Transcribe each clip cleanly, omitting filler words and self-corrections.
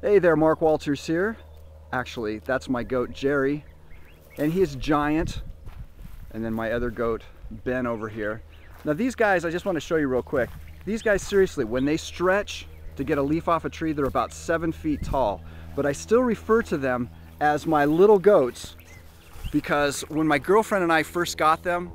Hey there, Mark Walters here. Actually, that's my goat Jerry, and he is giant. And then my other goat Ben over here. Now these guys, I just want to show you real quick. These guys, seriously, when they stretch to get a leaf off a tree, they're about 7 feet tall. But I still refer to them as my little goats because when my girlfriend and I first got them,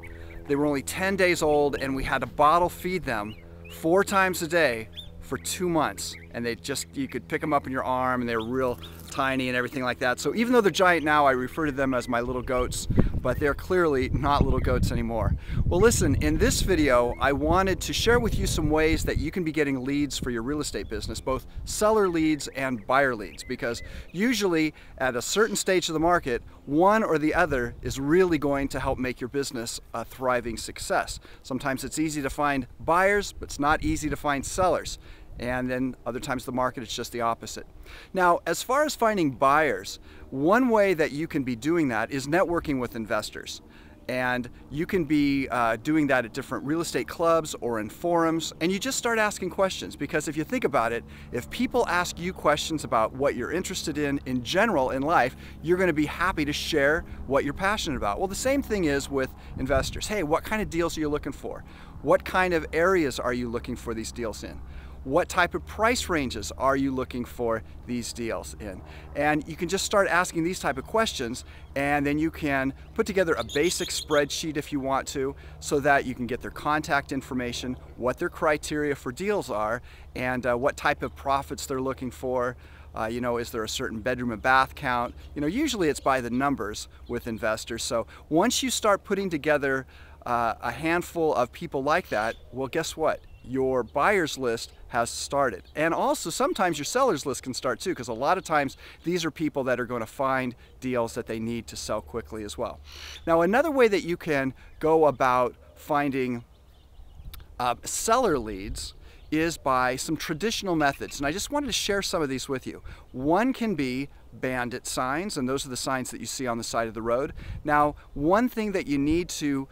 they were only 10 days old and we had to bottle feed them 4 times a day for 2 months. And you could pick them up in your arm and they were real tiny and everything like that. So even though they're giant now, I refer to them as my little goats, but they're clearly not little goats anymore. Well, listen, in this video, I wanted to share with you some ways that you can be getting leads for your real estate business, both seller leads and buyer leads, because usually at a certain stage of the market, one or the other is really going to help make your business a thriving success. Sometimes it's easy to find buyers, but it's not easy to find sellers. And then other times the market, it's just the opposite. Now, as far as finding buyers, one way that you can be doing that is networking with investors. And you can be doing that at different real estate clubs or in forums, and you just start asking questions. Because if you think about it, if people ask you questions about what you're interested in general in life, you're going to be happy to share what you're passionate about. Well, the same thing is with investors. Hey, what kind of deals are you looking for? What kind of areas are you looking for these deals in? What type of price ranges are you looking for these deals in? And you can just start asking these type of questions, and then you can put together a basic spreadsheet if you want to, so that you can get their contact information, what their criteria for deals are, and what type of profits they're looking for. Is there a certain bedroom and bath count? Usually it's by the numbers with investors. So once you start putting together a handful of people like that, well, guess what? Your buyer's list has started. And also sometimes your seller's list can start too, because a lot of times these are people that are going to find deals that they need to sell quickly as well. Now, another way that you can go about finding seller leads is by some traditional methods. And I just wanted to share some of these with you. One can be bandit signs, and those are the signs that you see on the side of the road. Now, one thing that you need to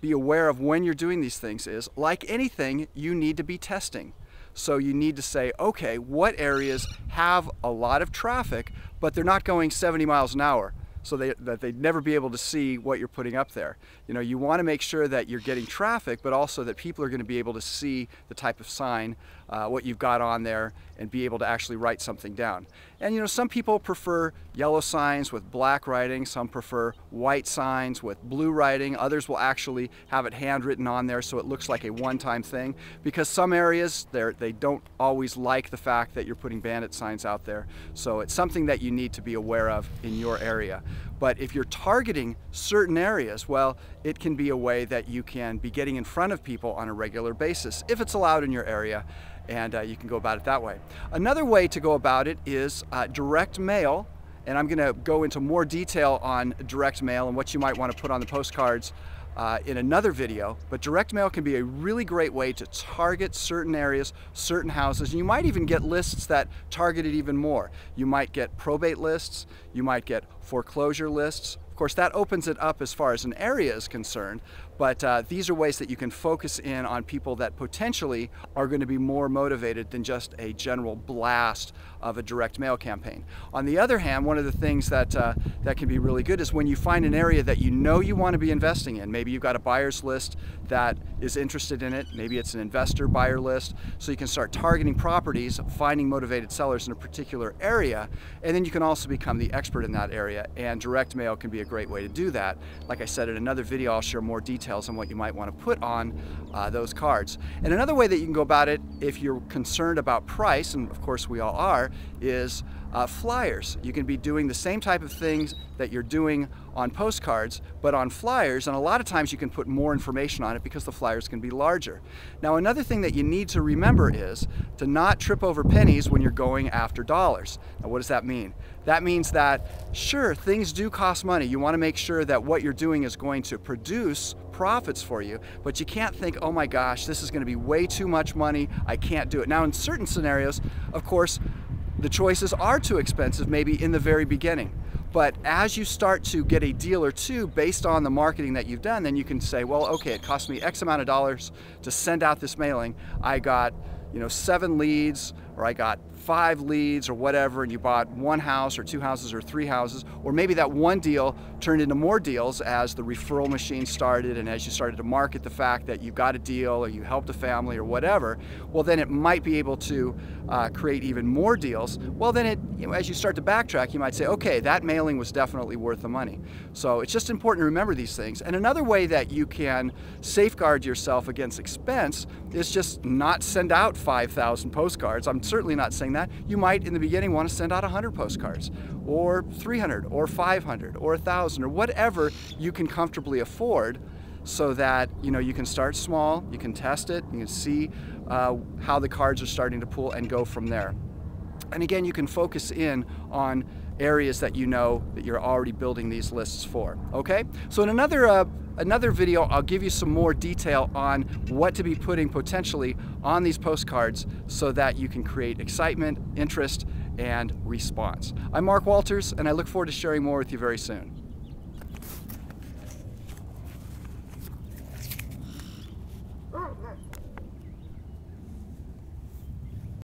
be aware of when you're doing these things is, like anything, you need to be testing. So you need to say, okay, what areas have a lot of traffic, but they're not going 70 miles an hour, so that they'd never be able to see what you're putting up there. You want to make sure that you're getting traffic, but also that people are going to be able to see the type of sign, what you've got on there, and be able to actually write something down. And some people prefer yellow signs with black writing, some prefer white signs with blue writing, others will actually have it handwritten on there so it looks like a one-time thing, because some areas they don't always like the fact that you're putting bandit signs out there. So it's something that you need to be aware of in your area. But if you're targeting certain areas, well, it can be a way that you can be getting in front of people on a regular basis, if it's allowed in your area, and you can go about it that way. Another way to go about it is direct mail, and I'm going to go into more detail on direct mail and what you might want to put on the postcards in another video. But direct mail can be a really great way to target certain areas, certain houses, and you might even get lists that target it even more. You might get probate lists, you might get foreclosure lists. Of course, that opens it up as far as an area is concerned, but these are ways that you can focus in on people that potentially are going to be more motivated than just a general blast of a direct mail campaign. On the other hand, one of the things that can be really good is when you find an area that you want to be investing in. Maybe you've got a buyer's list that is interested in it, maybe it's an investor buyer list, so you can start targeting properties, finding motivated sellers in a particular area, and then you can also become the expert in that area, and direct mail can be a great way to do that. Like I said, in another video I'll share more details on what you might want to put on those cards. And another way that you can go about it, if you're concerned about price, and of course we all are, is flyers. You can be doing the same type of things that you're doing on postcards, but on flyers, and a lot of times you can put more information on it because the flyers can be larger. Now, another thing that you need to remember is to not trip over pennies when you're going after dollars. Now, what does that mean? That means that, sure, things do cost money. You want to make sure that what you're doing is going to produce profits for you, but you can't think, oh my gosh, this is going to be way too much money, I can't do it. Now, in certain scenarios, of course, the choices are too expensive, maybe in the very beginning. But as you start to get a deal or two based on the marketing that you've done, then you can say, well, okay, it cost me X amount of dollars to send out this mailing. I got 7 leads or I got 5 leads or whatever, and you bought 1 house or 2 houses or 3 houses, or maybe that one deal turned into more deals as the referral machine started and as you started to market the fact that you got a deal or you helped a family or whatever, well then it might be able to create even more deals. Well then as you start to backtrack, you might say, okay, that mailing was definitely worth the money. So it's just important to remember these things. And another way that you can safeguard yourself against expense is just not send out 5,000 postcards. I'm certainly not saying that. You might in the beginning want to send out 100 postcards or 300 or 500 or 1,000 or whatever you can comfortably afford, so that you can start small, you can test it, you can see how the cards are starting to pull and go from there. And again, you can focus in on areas that you know that you're already building these lists for. Okay, so in another video, I'll give you some more detail on what to be putting potentially on these postcards so that you can create excitement, interest, and response. I'm Mark Walters, and I look forward to sharing more with you very soon.